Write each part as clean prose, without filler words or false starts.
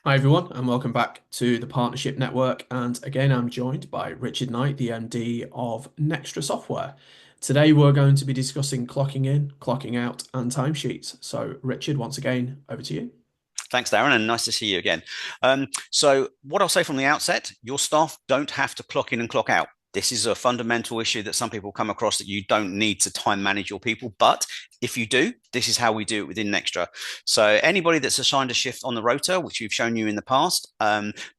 Hi everyone, and welcome back to the Partnership Network. And again, I'm joined by Richard Knight, the MD of Nextra Software. Today, we're going to be discussing clocking in, clocking out, and timesheets. So, Richard, once again, over to you. Thanks, Darren, and nice to see you again. So, what I'll say from the outset, your staff don't have to clock in and clock out. This is a fundamental issue that some people come across, that you don't need to time manage your people. But if you do, this is how we do it within Nextra. So anybody that's assigned a shift on the rotor, which we've shown you in the past,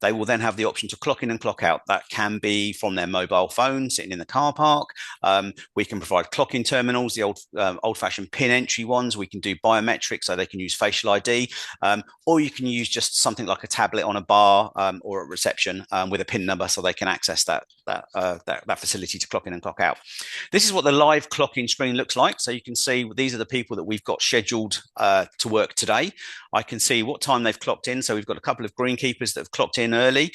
they will then have the option to clock in and clock out. That can be from their mobile phone, sitting in the car park. We can provide clock-in terminals, the old-fashioned pin entry ones. We can do biometrics, so they can use facial ID. Or you can use just something like a tablet on a bar or at reception with a PIN number, so they can access that facility to clock in and clock out. This is what the live clock-in screen looks like. So you can see these are the people that we've got scheduled to work today. I can see what time they've clocked in. So we've got a couple of greenkeepers that have clocked in early.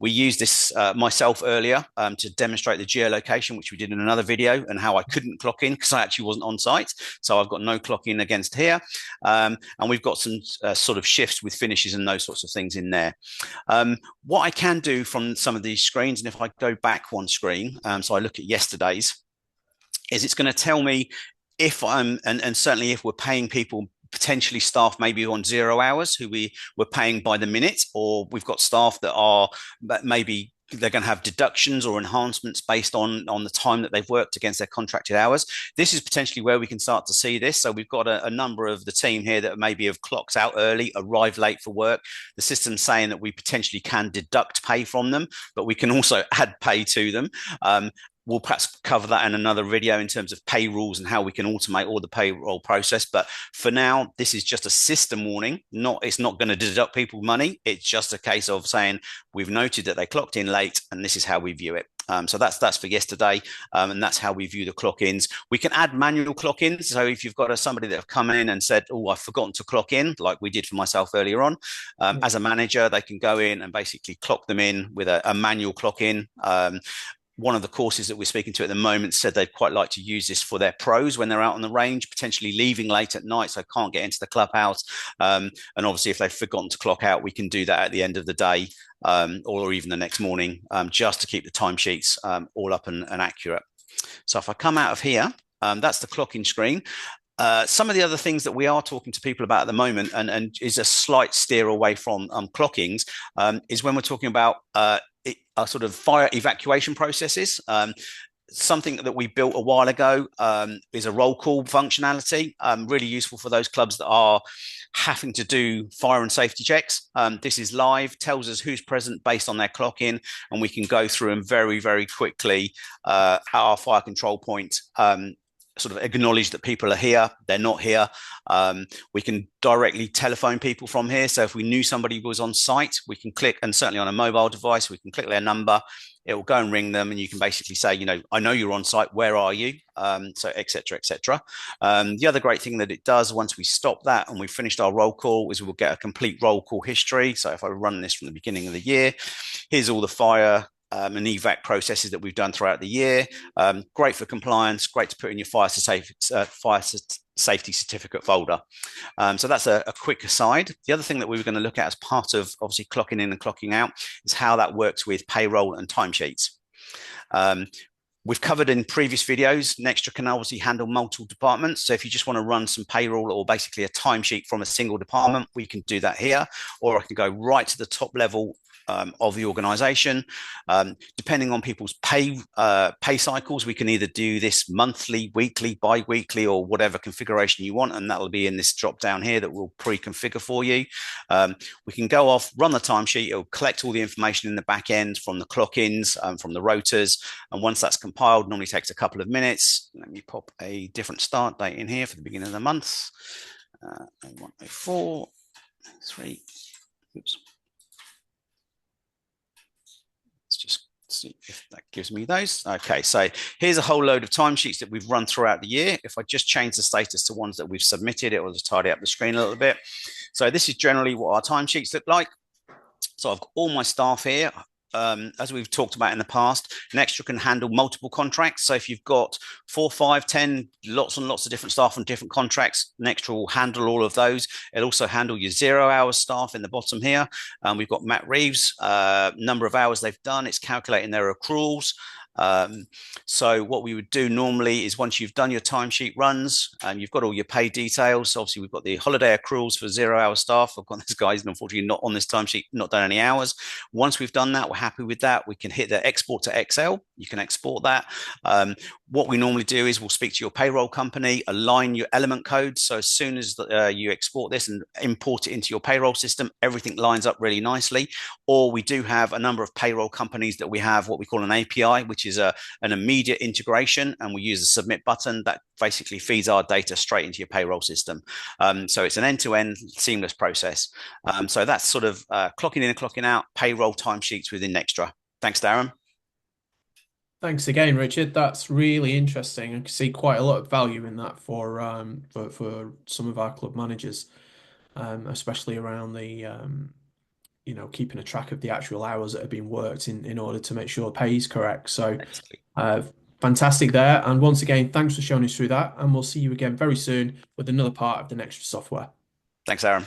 We used this myself earlier to demonstrate the geolocation, which we did in another video, and how I couldn't clock in because I actually wasn't on site. So I've got no clock in against here. And we've got some sort of shifts with finishes and those sorts of things in there. What I can do from some of these screens, and if I go back one screen, so I look at yesterday's, is it's going to tell me if and certainly if we're paying people, potentially staff maybe on 0 hours who we're paying by the minute, or we've got staff that are maybe they're going to have deductions or enhancements based on the time that they've worked against their contracted hours. This is potentially where we can start to see this. So we've got a number of the team here that maybe have clocked out early, arrived late for work. The system's saying that we potentially can deduct pay from them, but we can also add pay to them. We'll perhaps cover that in another video in terms of pay rules and how we can automate all the payroll process. But for now, this is just a system warning. It's not going to deduct people money. It's just a case of saying we've noted that they clocked in late, and this is how we view it. So that's for yesterday, and that's how we view the clock-ins. We can add manual clock-ins. So if you've got somebody that have come in and said, "Oh, I've forgotten to clock in," like we did for myself earlier on, as a manager, they can go in and basically clock them in with a manual clock-in. One of the courses that we're speaking to at the moment said they'd quite like to use this for their pros when they're out on the range, potentially leaving late at night, so can't get into the clubhouse. And obviously, if they've forgotten to clock out, we can do that at the end of the day, or even the next morning, just to keep the timesheets all up and accurate. So if I come out of here, that's the clocking screen. Some of the other things that we are talking to people about at the moment, and is a slight steer away from clockings, is when we're talking about sort of fire evacuation processes. Something that we built a while ago is a roll call functionality, really useful for those clubs that are having to do fire and safety checks. This is live, tells us who's present based on their clock in, and we can go through and very, very quickly at our fire control point, sort of acknowledge that people are here, they're not here. We can directly telephone people from here. So if we knew somebody was on site, we can click, and certainly on a mobile device, we can click their number. It will go and ring them, and you can basically say, I know you're on site. Where are you? So et cetera, et cetera. The other great thing that it does once we stop that and we've finished our roll call is we'll get a complete roll call history. So if I run this from the beginning of the year, here's all the fire and evac processes that we've done throughout the year. Great for compliance, great to put in your fire safety certificate folder. So that's a quick aside. The other thing that we were going to look at as part of obviously clocking in and clocking out is how that works with payroll and timesheets. We've covered in previous videos, Nextra can obviously handle multiple departments. So if you just want to run some payroll or basically a timesheet from a single department, we can do that here. Or I can go right to the top level of the organization. Depending on people's pay cycles, we can either do this monthly, weekly, bi-weekly, or whatever configuration you want, and that will be in this drop down here that we'll pre-configure for you. We can go off, run the timesheet, it'll collect all the information in the back end from the clock-ins, from the rotors, and once that's compiled, normally takes a couple of minutes. Let me pop a different start date in here for the beginning of the month. 0104, 3, oops. Let's just see if that gives me those. Okay, so here's a whole load of timesheets that we've run throughout the year. If I just change the status to ones that we've submitted, it will just tidy up the screen a little bit. So this is generally what our timesheets look like. So I've got all my staff here. as we've talked about in the past, Nextra can handle multiple contracts. So if you've got 4, 5, 10, lots and lots of different staff on different contracts, Nextra will handle all of those. It'll also handle your 0 hours staff in the bottom here. We've got Matt Reeves, number of hours they've done. It's calculating their accruals. Um, so what we would do normally is once you've done your timesheet runs and you've got all your pay details, so obviously we've got the holiday accruals for 0 hour staff. I've got this guy's unfortunately not on this timesheet, not done any hours. Once we've done that, we're happy with that. We can hit the export to Excel. You can export that. What we normally do is we'll speak to your payroll company, align your element codes. So as soon as you export this and import it into your payroll system, everything lines up really nicely. Or we do have a number of payroll companies that we have what we call an API, which is an immediate integration, and we use the submit button that basically feeds our data straight into your payroll system. So it's an end-to-end seamless process. So that's sort of clocking in and clocking out payroll timesheets within Nextra. Thanks, Darren. Thanks again, Richard. That's really interesting. I can see quite a lot of value in that for some of our club managers, especially around the keeping a track of the actual hours that have been worked in order to make sure pay is correct. So Excellent. uh, fantastic there. And once again, thanks for showing us through that. And we'll see you again very soon with another part of the Nextra software. Thanks, Aaron.